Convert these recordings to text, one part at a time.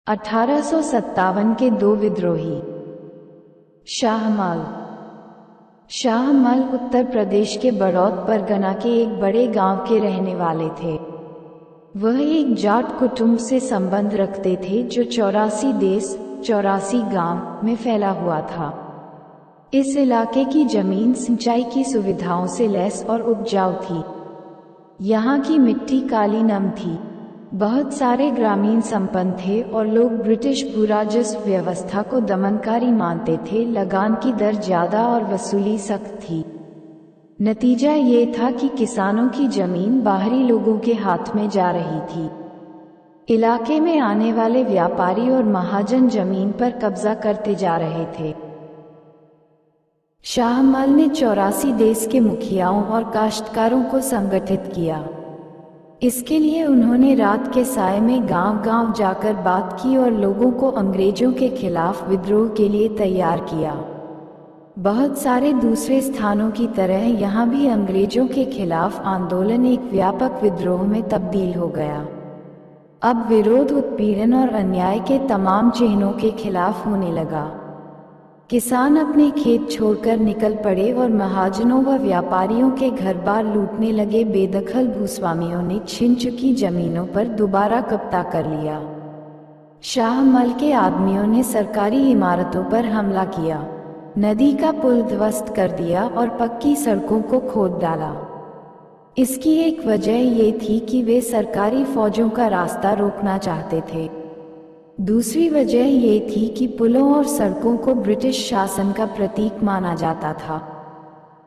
1857 के दो विद्रोही। शाहमाल। शाहमाल उत्तर प्रदेश के बड़ौद परगना के एक बड़े गांव के रहने वाले थे। वह एक जाट कुटुंब से संबंध रखते थे जो 84 देश 84 गांव में फैला हुआ था। इस इलाके की जमीन सिंचाई की सुविधाओं से लैस और उपजाऊ थी। यहाँ की मिट्टी काली नम थी। बहुत सारे ग्रामीण संपन्न थे और लोग ब्रिटिश भूराजस्व व्यवस्था को दमनकारी मानते थे। लगान की दर ज्यादा और वसूली सख्त थी। नतीजा ये था कि किसानों की जमीन बाहरी लोगों के हाथ में जा रही थी। इलाके में आने वाले व्यापारी और महाजन जमीन पर कब्जा करते जा रहे थे। शाहमाल ने 84 देश के मुखियाओं और काश्तकारों को संगठित किया। इसके लिए उन्होंने रात के साए में गांव-गांव जाकर बात की और लोगों को अंग्रेजों के खिलाफ विद्रोह के लिए तैयार किया। बहुत सारे दूसरे स्थानों की तरह यहाँ भी अंग्रेजों के खिलाफ आंदोलन एक व्यापक विद्रोह में तब्दील हो गया। अब विरोध उत्पीड़न और अन्याय के तमाम चिन्हों के खिलाफ होने लगा। किसान अपने खेत छोड़कर निकल पड़े और महाजनों व व्यापारियों के घर बार लूटने लगे। बेदखल भूस्वामियों ने छिन चुकी जमीनों पर दोबारा कब्जा कर लिया। शाहमाल के आदमियों ने सरकारी इमारतों पर हमला किया, नदी का पुल ध्वस्त कर दिया और पक्की सड़कों को खोद डाला। इसकी एक वजह ये थी कि वे सरकारी फौजों का रास्ता रोकना चाहते थे। दूसरी वजह ये थी कि पुलों और सड़कों को ब्रिटिश शासन का प्रतीक माना जाता था।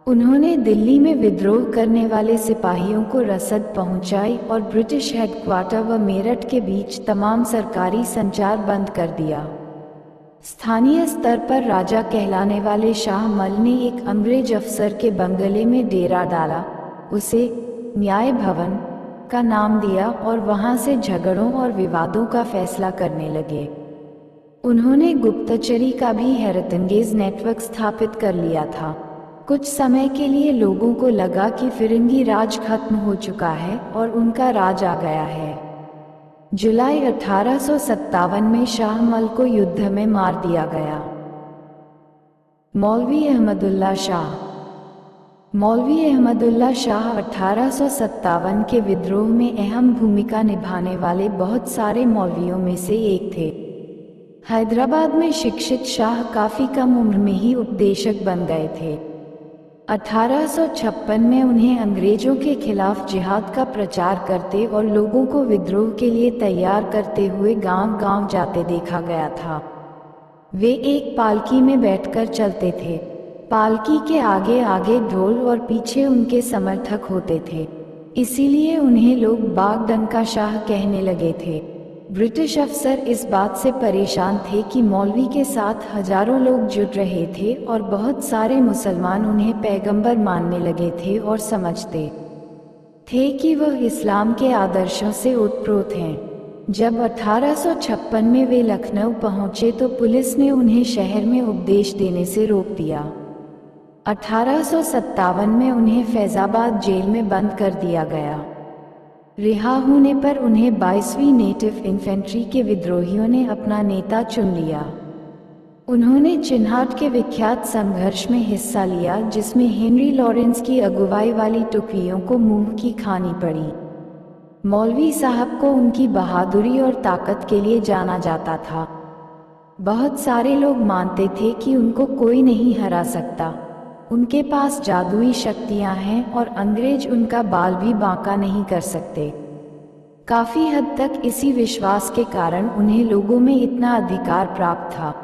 उन्होंने दिल्ली में विद्रोह करने वाले सिपाहियों को रसद पहुंचाई और ब्रिटिश हेडक्वार्टर व मेरठ के बीच तमाम सरकारी संचार बंद कर दिया। स्थानीय स्तर पर राजा कहलाने वाले शाहमाल ने एक अंग्रेज अफसर के बंगले में डेरा डाला, उसे न्याय भवन का नाम दिया और वहां से झगड़ों और विवादों का फैसला करने लगे। उन्होंने गुप्तचरी का भी हैरतअंगेज नेटवर्क स्थापित कर लिया था। कुछ समय के लिए लोगों को लगा कि फिरंगी राज खत्म हो चुका है और उनका राज आ गया है। जुलाई 1857 में शाहमाल को युद्ध में मार दिया गया। मौलवी अहमदुल्ला शाह। मौलवी अहमदुल्ला शाह 1857 के विद्रोह में अहम भूमिका निभाने वाले बहुत सारे मौलवियों में से एक थे। हैदराबाद में शिक्षित शाह काफी कम उम्र में ही उपदेशक बन गए थे। 1856 में उन्हें अंग्रेजों के खिलाफ जिहाद का प्रचार करते और लोगों को विद्रोह के लिए तैयार करते हुए गांव-गांव जाते देखा गया था। वे एक पालकी में बैठकर चलते थे। पालकी के आगे आगे ढोल और पीछे उनके समर्थक होते थे, इसीलिए उन्हें लोग बागडंका शाह कहने लगे थे। ब्रिटिश अफसर इस बात से परेशान थे कि मौलवी के साथ हजारों लोग जुट रहे थे और बहुत सारे मुसलमान उन्हें पैगंबर मानने लगे थे और समझते थे कि वह इस्लाम के आदर्शों से ओतप्रोत हैं। जब 1856 में वे लखनऊ पहुंचे तो पुलिस ने उन्हें शहर में उपदेश देने से रोक दिया। 1857 में उन्हें फैजाबाद जेल में बंद कर दिया गया। रिहा होने पर उन्हें 22वीं नेटिव इन्फेंट्री के विद्रोहियों ने अपना नेता चुन लिया। उन्होंने चिन्हाट के विख्यात संघर्ष में हिस्सा लिया, जिसमें हेनरी लॉरेंस की अगुवाई वाली टुकड़ियों को मुंह की खानी पड़ी। मौलवी साहब को उनकी बहादुरी और ताकत के लिए जाना जाता था। बहुत सारे लोग मानते थे कि उनको कोई नहीं हरा सकता, उनके पास जादुई शक्तियां हैं और अंग्रेज उनका बाल भी बांका नहीं कर सकते। काफी हद तक इसी विश्वास के कारण उन्हें लोगों में इतना अधिकार प्राप्त था।